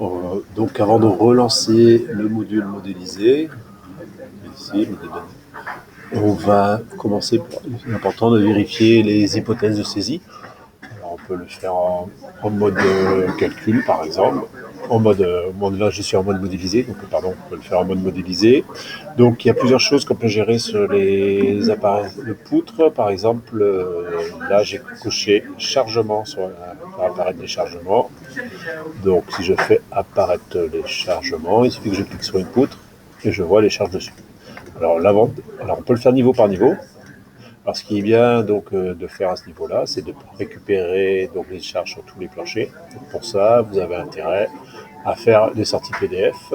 Donc avant de relancer le module modélisé, ici, on va commencer, c'est important de vérifier les hypothèses de saisie. Alors, on peut le faire en mode calcul, par exemple. Là, je suis en mode modélisé, donc pardon, on peut le faire en mode modélisé. Donc, il y a plusieurs choses qu'on peut gérer sur les appareils de poutre. Par exemple, là, j'ai coché chargement sur apparaître les chargements. Donc, si je fais apparaître les chargements, il suffit que je clique sur une poutre et je vois les charges dessus. Alors, on peut le faire niveau par niveau. Alors, ce qui est bien donc, de faire à ce niveau-là, c'est de récupérer donc, les charges sur tous les planchers. Donc, pour ça, vous avez intérêt à faire des sorties PDF.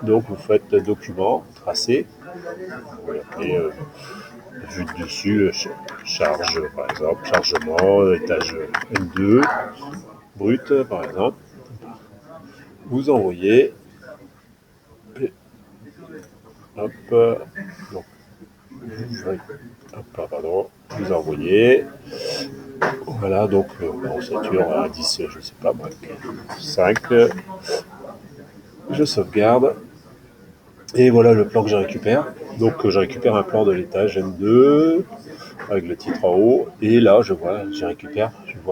Donc, vous faites document, tracé. Vous appelez vue de dessus, charge, par exemple, chargement, étage N2, brut, par exemple. Vous envoyez. Hop, donc, pardon, vous envoyez. Voilà, donc on sature à 10, je ne sais pas, 5. Je sauvegarde. Et voilà le plan que je récupère. Donc je récupère un plan de l'étage N2 avec le titre en haut. Et là, je vois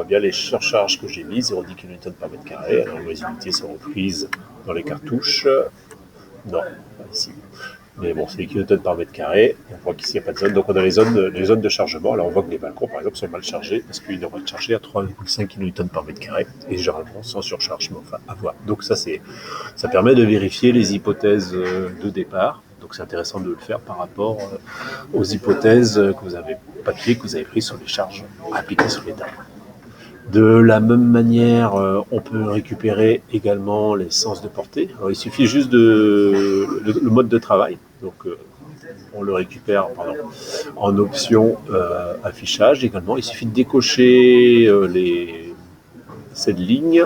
bien les surcharges que j'ai mises, 0,10 kN par mètre carré. Alors les unités sont prises dans les cartouches. Non, pas ici. Mais bon, c'est les kilonewtons par mètre carré. On voit qu'ici, il n'y a pas de zone. Donc, on a les zones de chargement. Là, on voit que les balcons, par exemple, sont mal chargés parce qu'ils devraient être chargés à 3,5 kN par mètre carré et généralement sans surcharge. Mais enfin, à voir. Donc, ça permet de vérifier les hypothèses de départ. Donc, c'est intéressant de le faire par rapport aux hypothèses que vous avez prises sur les charges appliquées sur les tables. De la même manière, on peut récupérer également les sens de portée. Alors, il suffit juste le mode de travail. Donc, on le récupère en option affichage également. Il suffit de décocher cette ligne.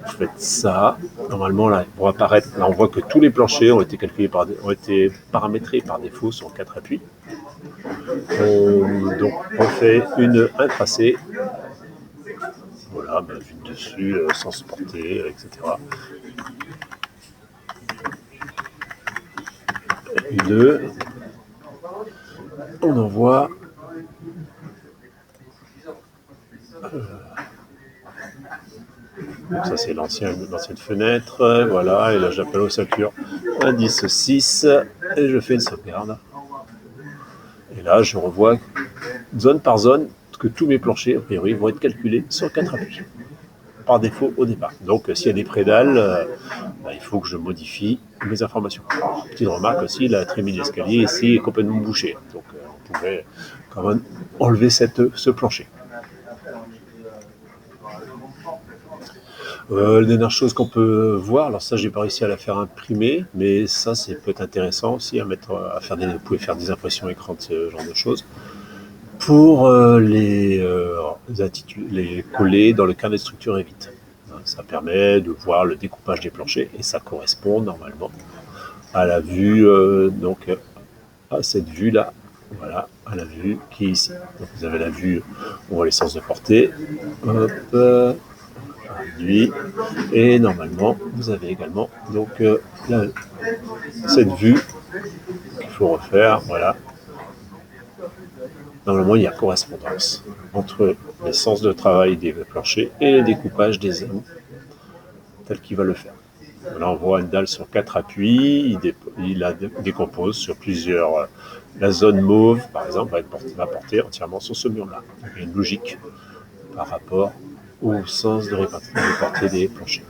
Vous faites ça. Normalement, là, pour apparaître, là, on voit que tous les planchers ont été paramétrés par défaut sur 4 appuis. Donc, on fait un tracé. Voilà, vue de dessus, sens portée, etc. Deux. On envoie. Donc ça c'est l'ancienne fenêtre, voilà, et là j'appelle au ossature indice 6 et je fais une sauvegarde. Et là je revois zone par zone que tous mes planchers a priori vont être calculés sur 4 appuis par défaut au départ. Donc s'il y a des prédales, il faut que je modifie mes informations. Petite remarque aussi, la trémie d'escalier ici est complètement bouchée, donc on pourrait quand même enlever ce plancher. La dernière chose qu'on peut voir, alors ça j'ai pas réussi à la faire imprimer, mais ça c'est peut-être intéressant aussi à vous pouvez faire des impressions écran de ce genre de choses, pour les coller dans le carnet de structure Revit. Ça permet de voir le découpage des planchers et ça correspond normalement à la vue, à cette vue là, voilà, à la vue qui est ici. Donc vous avez la vue, on voit les sens de portée, hop, et normalement vous avez également donc cette vue qu'il faut refaire, voilà. Normalement il y a correspondance entre les sens de travail des planchers et le découpage des zones tel qu'il va le faire. Là on voit une dalle sur 4 appuis, il la décompose sur plusieurs. La zone mauve par exemple va porter entièrement sur ce mur là. Il y a une logique par rapport au sens de portée des planchers.